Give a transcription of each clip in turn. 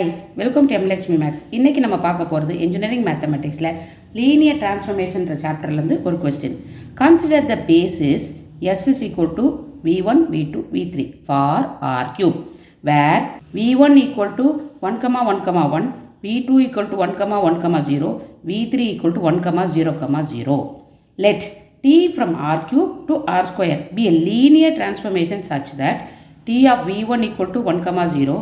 Hi, welcome to MLXME Max. இன்னைக்கு நம்ம பார்க்க போகிறது engineering mathematicsல linear transformation சாப்டர்லேருந்து ஒரு question. Consider the basis S is equal to V1, V2, V3 for R cube where V1 equal to 1, 1, 1, V2 equal to 1, 1, 0, V3 equal to 1, 0, 0. Let T from R cube to R square be a linear transformation such that T of V1 equal to 1, 0,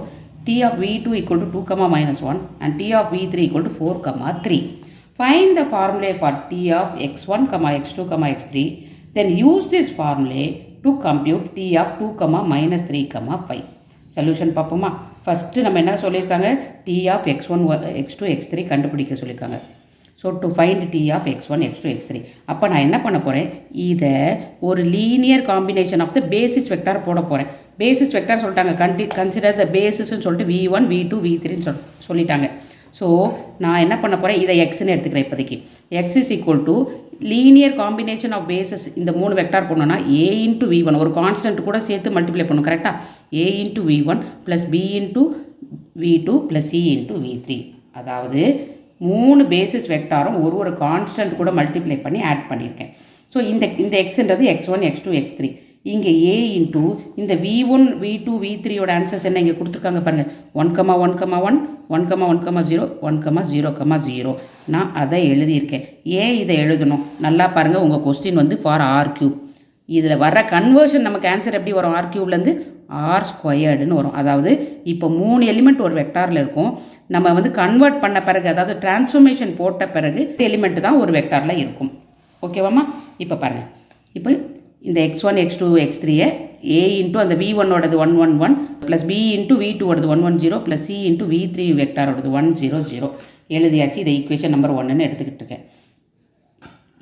T of V2 equal to 2, minus 1 and T of V3 equal to 4, 3. Find the formula for T of x1, x2, x3. Then use this formula to compute T of 2, minus 3, 5. Solution பார்ப்போமா? First நம்ம என்ன சொல்லியிருக்காங்க? T of x1, x2, x3 கண்டுபிடிக்க சொல்லியிருக்காங்க. So to find T of x1, x2, x3. அப்போ நான் என்ன பண்ண போகிறேன்? இதை ஒரு linear combination of the basis vector போட போகிறேன். பேசிஸ் வெக்டார் சொல்லிட்டாங்க, கன்சிடர் த பேசிஸ்ன்னு சொல்லிட்டு V1, V2, V3ன்னு சொல்லிட்டாங்க. ஸோ நான் என்ன பண்ண போகிறேன்? இதை எக்ஸ்ன்னு எடுத்துக்கிறேன் இப்போதைக்கு. X is equal to linear combination of basis இந்த 3 வெக்டார் போனோன்னா A இன்ட்டு V1 ஒரு கான்ஸ்டன்ட் கூட சேர்த்து மல்டிப்ளை பண்ணணும் கரெக்டாக. A into V1 plus B into V2 plus C into V3. அதாவது 3 பேசிஸ் வெக்டாரும் ஒரு கான்ஸ்டன்ட் கூட மல்டிப்ளை பண்ணி ஆட் பண்ணியிருக்கேன். ஸோ இந்த எக்ஸ்ன்றது x1, x2, x3. இங்கே A இன்ட்டு இந்த V1, V2, V3யோட ஆன்சர்ஸ் என்ன இங்கே கொடுத்துருக்காங்க பாருங்கள். 1, 1, 1, 1, 1, 0, 1, 0, 0. நான் அதை எழுதியிருக்கேன். ஏன் இதை எழுதணும் நல்லா பாருங்கள். உங்கள் கொஸ்டின் வந்து ஃபார் R கியூப். இதில் வர கன்வர்ஷன் நமக்கு ஆன்சர் எப்படி வரும்? R கியூப்லேருந்து ஆர் ஸ்கொயர்டுன்னு வரும். அதாவது இப்போ 3 எலிமெண்ட் ஒரு வெக்டாரில் இருக்கும். நம்ம வந்து கன்வெர்ட் பண்ண பிறகு அதாவது டிரான்ஸ்ஃபர்மேஷன் போட்ட பிறகு எலிமெண்ட் தான் ஒரு வெக்டாரில் இருக்கும். ஓகேவாம்மா? இப்போ பாருங்கள். இப்போ இந்த x1, x2, x3யை A இன்ட்டு அந்த V1ஓடது 1, 1, 1 ப்ளஸ் B இன்ட்டு V2ஓடது 1, 1, 0 ப்ளஸ் C இன்ட்டு V3 வெக்டாரோடது 1, 0, 0 எழுதியாச்சு. இதை ஈக்குவேஷன் நம்பர் 1ன்னு எடுத்துக்கிட்டு இருக்கேன்.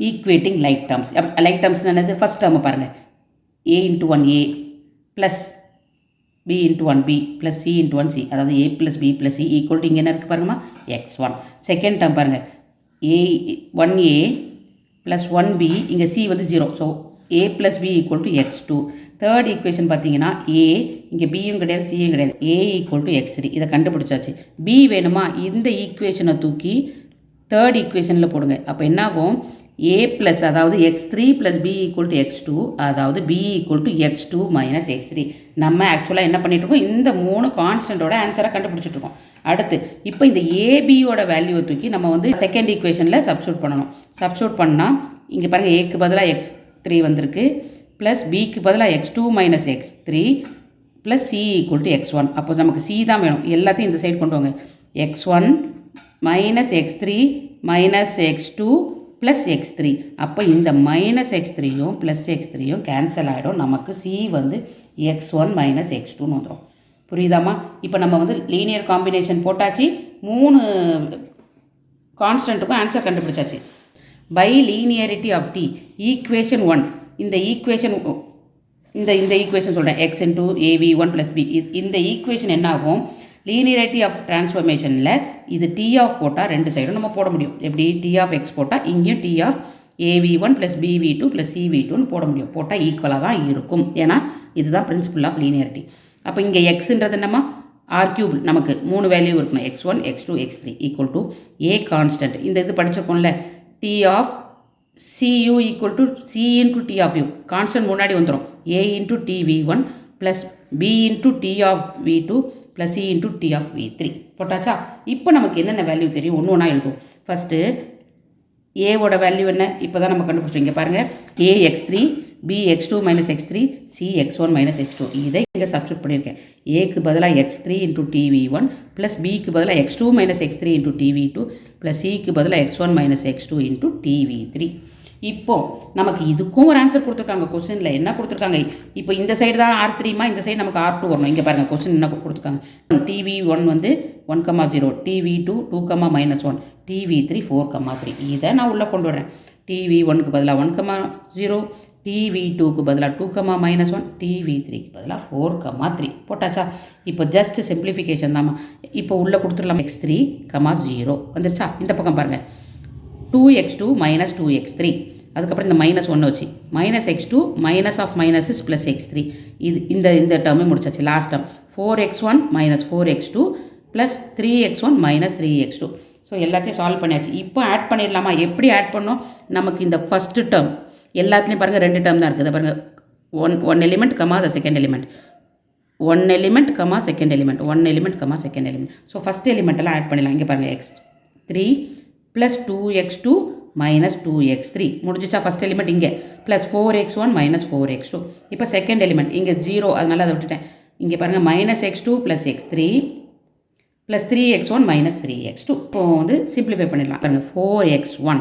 ஈக்குவேட்டிங் லைக் டேர்ம்ஸ் என்னது? ஃபஸ்ட் டேர்மை பாருங்கள். A into 1A plus B into 1B plus C into 1C அதாவது A plus B plus C equal to இங்கே என்ன இருக்குது பாருங்கம்மா? x1. செகண்ட் டேர்ம் பாருங்கள். A 1A ப்ளஸ் 1B இங்கே C வந்து 0. So A plus B equal to x2. Third equation பார்த்தீங்கன்னா A இங்கே Bயும் கிடையாது Cயும் கிடையாது. A equal to x3. இதை கண்டுபிடிச்சாச்சு. B வேணுமா? இந்த ஈக்குவேஷனை தூக்கி தேர்ட் ஈக்குவேஷனில் போடுங்க. அப்போ என்னாகும்? A ப்ளஸ் அதாவது x3 plus B equal to x2 அதாவது B equal to x2 minus x3. நம்ம ஆக்சுவலாக என்ன பண்ணிகிட்ருக்கோம்? இந்த 3 கான்ஸ்டன்ட்டோட ஆன்சரை கண்டுபிடிச்சிட்ருக்கோம். அடுத்து இப்போ இந்த ஏபியோட வேல்யூவை தூக்கி நம்ம வந்து செகண்ட் ஈக்குவேஷனில் சப்ஸ்டியூட் பண்ணணும். சப்ஸ்டியூட் பண்ணால் இங்கே பாருங்கள் ஏக்கு பதிலாக x3 வந்திருக்கு ப்ளஸ் பிக்கு பதிலாக x2 minus x3 plus C equal to x1. அப்போ நமக்கு C தான் வேணும். எல்லாத்தையும் இந்த சைடு கொண்டு வாங்க. x1 minus x3 minus x2 plus x3. அப்போ இந்த மைனஸ் x3யும் ப்ளஸ் x3யும் கேன்சல் ஆகிடும். நமக்கு C வந்து x1 மைனஸ் x2ன்னு வந்துடும். புரியுதாம்மா? இப்போ நம்ம வந்து லீனியர் காம்பினேஷன் போட்டாச்சு. 3 கான்ஸ்டன்ட்டுக்கும் ஆன்சர் கண்டுபிடிச்சாச்சு. By linearity of T equation 1 இந்த ஈக்குவேஷன் சொல்கிறேன். x into AV1 plus B இந்த ஈக்குவேஷன் என்ன ஆகும்? லீனியரிட்டி ஆஃப் டிரான்ஸ்ஃபர்மேஷனில் இது T ஆஃப் போட்டால் 2 சைடும் நம்ம போட முடியும். எப்படி? T ஆஃப் x போட்டால் இங்கேயும் T of AV1 plus BV2 plus CV2ன்னு போட முடியும். போட்டால் ஈக்குவலாக தான் இருக்கும். ஏன்னா இதுதான் பிரின்சிபல் ஆஃப் லீனியரிட்டி. அப்போ இங்கே எக்ஸுன்றது என்னம்மா? R cube. நமக்கு 3 வேல்யூ இருக்கணும். x1, x2, x3 equal to A constant. இந்த இது படிச்சிருக்கோம்ல. T of CU equal to C into T of U constant முன்னாடி வந்துடும். A into TV1 plus B into T of V2 plus C into T of V3 போட்டாச்சா? இப்போ நமக்கு என்னென்ன value தெரியும்? ஒன்று ஒன்றா எழுதுவோம். ஃபஸ்ட்டு ஏவோட வேல்யூ என்ன? இப்போ தான் நம்ம கண்டுபிடிச்சோம். இங்கே பாருங்கள். A x3 B x2 minus x3 C x1 minus x2 இதை இங்கே சப்ஸ்டியூட் பண்ணியிருக்கேன். ஏக்கு பதிலாக x3 இன்ட்டு TV1 ப்ளஸ் பிக்கு பதிலாக x2 minus x3 into TV2 plus சிக்கு பதிலாக x1 minus x2 into TV3. இப்போ நமக்கு இதுக்கும் ஒரு ஆன்சர் கொடுத்துருக்காங்க. கொஸ்டினில் என்ன கொடுத்துருக்காங்க? இப்போ இந்த சைடு தான் R3மா, இந்த சைடு நமக்கு R2 வரணும். இங்கே பாருங்கள் கொஸ்டின் என்ன கொடுத்துருக்காங்க. TV1 வந்து 1, 0 TV2 2, minus 1 TV3 4, 3 இதை நான் உள்ளே கொண்டு வரேன். TV1க்கு பதிலாக 1, 0 TV2க்கு பதிலாக 2, minus 1 TV3க்கு பதிலாக 4, 3 போட்டாச்சா? இப்போ ஜஸ்ட் சிம்பிளிஃபிகேஷன் தாம்மா. இப்போ உள்ளே கொடுத்துடலாம். x3, 0 வந்துருச்சா? இந்த பக்கம் பாருங்கள். 2x2 மைனஸ் 2x3 அதுக்கப்புறம் இந்த மைனஸ் 1 வச்சு minus x2 minus of minuses plus x3 இது இந்த டேர்மே முடிச்சாச்சு. Last term 4x1 minus 4x2 plus 3x1 minus 3x2. So எல்லாத்தையும் சால்வ் பண்ணியாச்சு. இப்போ ஆட் பண்ணிடலாமா? எப்படி ஆட் பண்ணோம்? நமக்கு இந்த ஃபஸ்ட்டு டேர்ம் எல்லாத்துலேயும் பாருங்கள் 2 டேர்ம் தான் இருக்குது. பாருங்கள் one element comma the second element, one element comma second element, one element comma second element. So first எலிமெண்ட்டெல்லாம் ஆட் பண்ணிடலாம். இங்கே பாருங்கள் x3 plus 2x2 minus 2x3 முடிஞ்சிச்சா? ஃபஸ்ட் எலிமெண்ட் இங்கே ப்ளஸ் 4x1 மைனஸ் 4x2. இப்போ செகண்ட் எலிமெண்ட் இங்கே 0, அதனால் அதை விட்டுட்டேன். இங்கே பாருங்கள் minus x2 plus x3 plus 3x1 minus 3x2. இப்போ வந்து சிம்பிளிஃபை பண்ணிடலாம். பாருங்கள் 4x1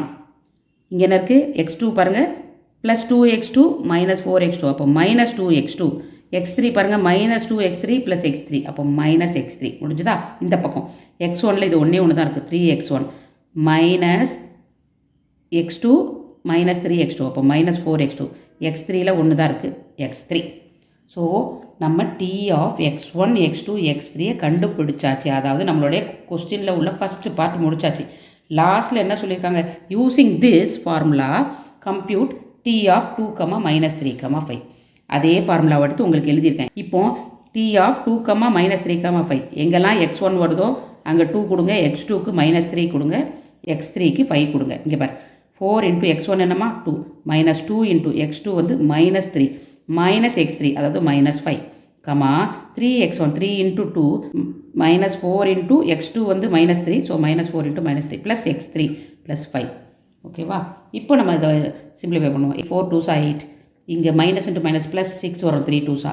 இங்கே என்ன இருக்குது? x2 பாருங்கள் ப்ளஸ் 2x2 மைனஸ் 4x2, அப்போ மைனஸ் 2x2. x3 பாருங்கள் மைனஸ் 2x3 ப்ளஸ் x3, அப்போ மைனஸ் x3. முடிஞ்சுதா? இந்த பக்கம் x1ல் இது ஒன்றே ஒன்று தான் இருக்குது, 3x1 minus x2 minus 3x2, அப்போ மைனஸ் 4x2. x3ல் ஒன்று தான் இருக்குது, x3. ஸோ நம்ம t ஆஃப் x1 x2 x3யை கண்டுபிடிச்சாச்சு. அதாவது நம்மளுடைய கொஸ்டினில் உள்ள ஃபஸ்ட்டு பார்ட் முடிச்சாச்சு. லாஸ்ட்டில் என்ன சொல்லியிருக்காங்க? Using this formula compute t of 2, minus 3, 5. அதே ஃபார்முலாவை எடுத்து உங்களுக்கு எழுதியிருக்கேன். இப்போ t ஆஃப் 2, மைனஸ் 3, 5 எங்கெல்லாம் x1 வருதோ அங்கே 2 கொடுங்க, x2க்கு மைனஸ் 3 கொடுங்க, x3க்கு 5 கொடுங்க. இங்கே பாரு 4 இன்ட்டு x1 என்னம்மா 2 மைனஸ் 2 இன்ட்டு x2 வந்து மைனஸ் 3 மைனஸ் x3 அதாவது minus 5 comma 3x1 3 into 2 minus 4 into x2 வந்து minus 3, so minus 4 into minus 3 plus x3 plus 5. ஓகேவா? இப்போ நம்ம இதை சிம்பிளிஃபை பண்ணுவோம். 4 2s 8, இங்கே மைனஸ் இன்ட்டு மைனஸ் ப்ளஸ் 6 வரும், 3 2s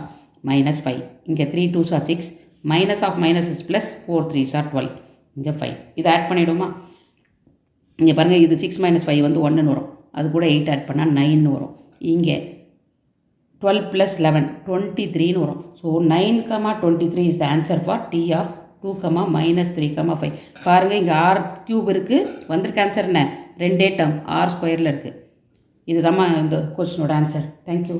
மைனஸ் 5, இங்கே 3 2s 6, minus of minus is plus 4 3s 12, இங்கே 5. இதை ஆட் பண்ணிவிடுமா? இங்கே பாருங்கள் இது 6 மைனஸ் 5 வந்து 1ன்னு வரும், அது கூட 8 ஆட் பண்ணால் 9ன்னு வரும். இங்கே 12 ப்ளஸ் 11 23ன்னு வரும். So 9, 23 is the answer for t of 2, minus 3, 5. பாருங்கள் இங்கே r³ இருக்குது, வந்திருக்க ஆன்சர் என்ன? 2 டேர்ம் r² இருக்குது. இதுதான் இந்த கொஸ்டினோட ஆன்சர். தேங்க்யூ.